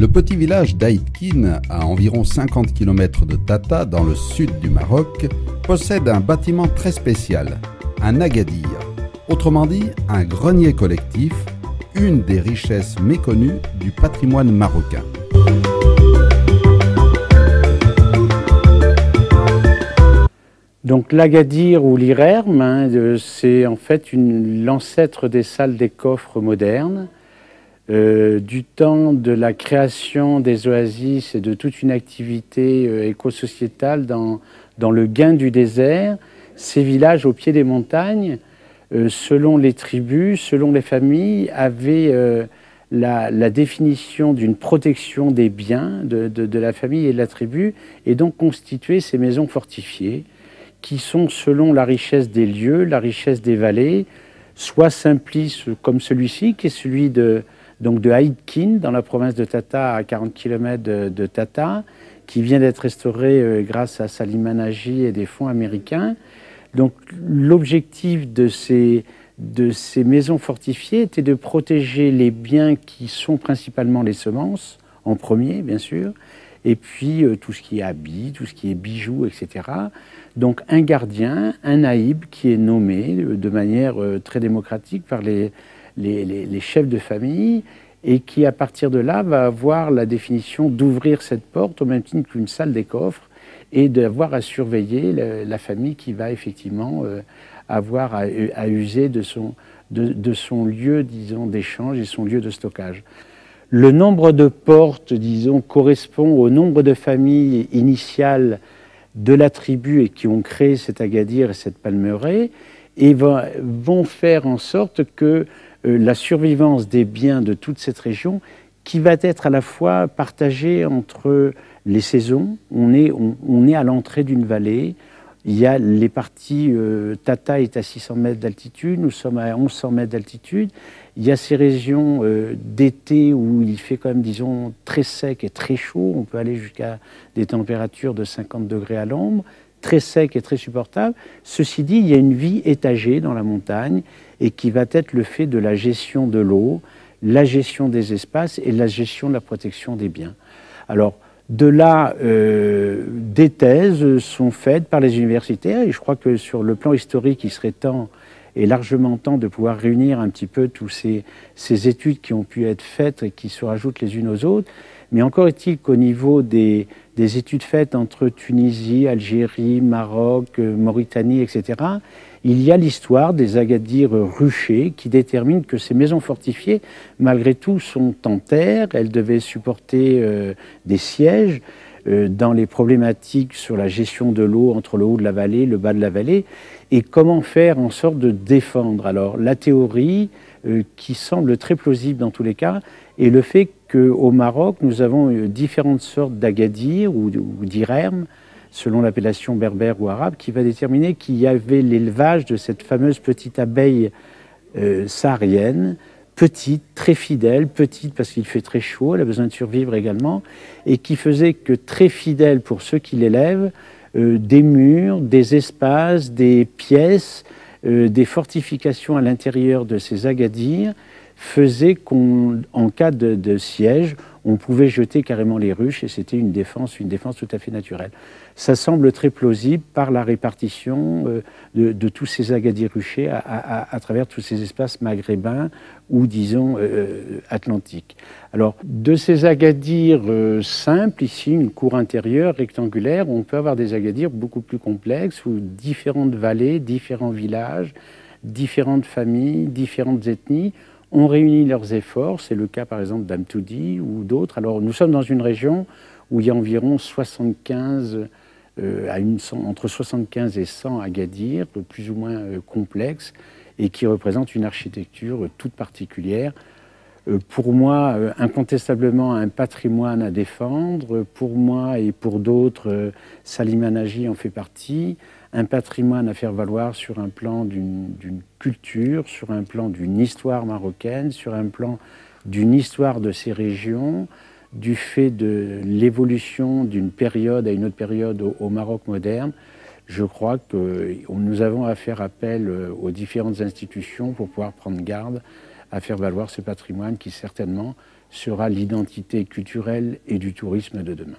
Le petit village d'Aïtkin, à environ 50 km de Tata, dans le sud du Maroc, possède un bâtiment très spécial, un agadir. Autrement dit, un grenier collectif, une des richesses méconnues du patrimoine marocain. Donc l'agadir ou l'irerm, c'est en fait l'ancêtre des salles des coffres modernes. Du temps de la création des oasis et de toute une activité éco-sociétale dans le gain du désert, ces villages au pied des montagnes, selon les tribus, selon les familles, avaient la définition d'une protection des biens de la famille et de la tribu, et donc constituaient ces maisons fortifiées qui sont, selon la richesse des lieux, la richesse des vallées, soit simplistes comme celui-ci, qui est celui de Aïtkin, dans la province de Tata, à 40 km de Tata, qui vient d'être restauré grâce à Salima Nagy et des fonds américains. Donc l'objectif de ces maisons fortifiées était de protéger les biens qui sont principalement les semences, en premier bien sûr, et puis tout ce qui est habits, tout ce qui est bijoux, etc. Donc un gardien, un naïb qui est nommé de manière très démocratique par les chefs de famille, et qui à partir de là va avoir la définition d'ouvrir cette porte au même titre qu'une salle des coffres et d'avoir à surveiller la famille qui va effectivement avoir à user de son lieu, disons, d'échange et son lieu de stockage. Le nombre de portes, disons, correspond au nombre de familles initiales de la tribu et qui ont créé cet agadir et cette palmeraie, et vont faire en sorte que la survivance des biens de toute cette région, qui va être à la fois partagée entre les saisons. On est à l'entrée d'une vallée. Il y a les parties, Tata est à 600 mètres d'altitude, nous sommes à 1100 mètres d'altitude. Il y a ces régions d'été où il fait quand même, disons, très sec et très chaud. On peut aller jusqu'à des températures de 50 degrés à l'ombre, très sec et très supportable. Ceci dit, il y a une vie étagée dans la montagne et qui va être le fait de la gestion de l'eau, la gestion des espaces et la gestion de la protection des biens. Alors, de là, des thèses sont faites par les universitaires, et je crois que sur le plan historique, il serait temps, et largement temps, de pouvoir réunir un petit peu tous ces études qui ont pu être faites et qui se rajoutent les unes aux autres. Mais encore est-il qu'au niveau des études faites entre Tunisie, Algérie, Maroc, Mauritanie, etc., il y a l'histoire des agadirs ruchés qui déterminent que ces maisons fortifiées, malgré tout, sont en terre. Elles devaient supporter des sièges dans les problématiques sur la gestion de l'eau entre le haut de la vallée, le bas de la vallée, et comment faire en sorte de défendre. Alors, la théorie, qui semble très plausible dans tous les cas, est le fait qu'au Maroc, nous avons différentes sortes d'agadirs ou d'irerm, selon l'appellation berbère ou arabe, qui va déterminer qu'il y avait l'élevage de cette fameuse petite abeille saharienne, petite, très fidèle, petite parce qu'il fait très chaud, elle a besoin de survivre également, et qui faisait que très fidèle pour ceux qui l'élèvent, des murs, des espaces, des pièces, des fortifications à l'intérieur de ces agadirs, faisait qu'en cas de siège, on pouvait jeter carrément les ruches et c'était une défense tout à fait naturelle. Ça semble très plausible par la répartition de tous ces agadirs ruchés à travers tous ces espaces maghrébins ou, disons, atlantiques. Alors, de ces agadirs simples, ici, une cour intérieure rectangulaire, on peut avoir des agadirs beaucoup plus complexes où différentes vallées, différents villages, différentes familles, différentes ethnies ont réuni leurs efforts. C'est le cas par exemple d'Amtoudi ou d'autres. Alors nous sommes dans une région où il y a environ 75, entre 75 et 100 agadirs, plus ou moins complexes, et qui représentent une architecture toute particulière. Pour moi, incontestablement un patrimoine à défendre. Pour moi et pour d'autres, Salima Nagy en fait partie. Un patrimoine à faire valoir sur un plan d'une culture, sur un plan d'une histoire marocaine, sur un plan d'une histoire de ces régions, du fait de l'évolution d'une période à une autre période au Maroc moderne. Je crois que nous avons à faire appel aux différentes institutions pour pouvoir prendre garde à faire valoir ce patrimoine qui certainement sera l'identité culturelle et du tourisme de demain.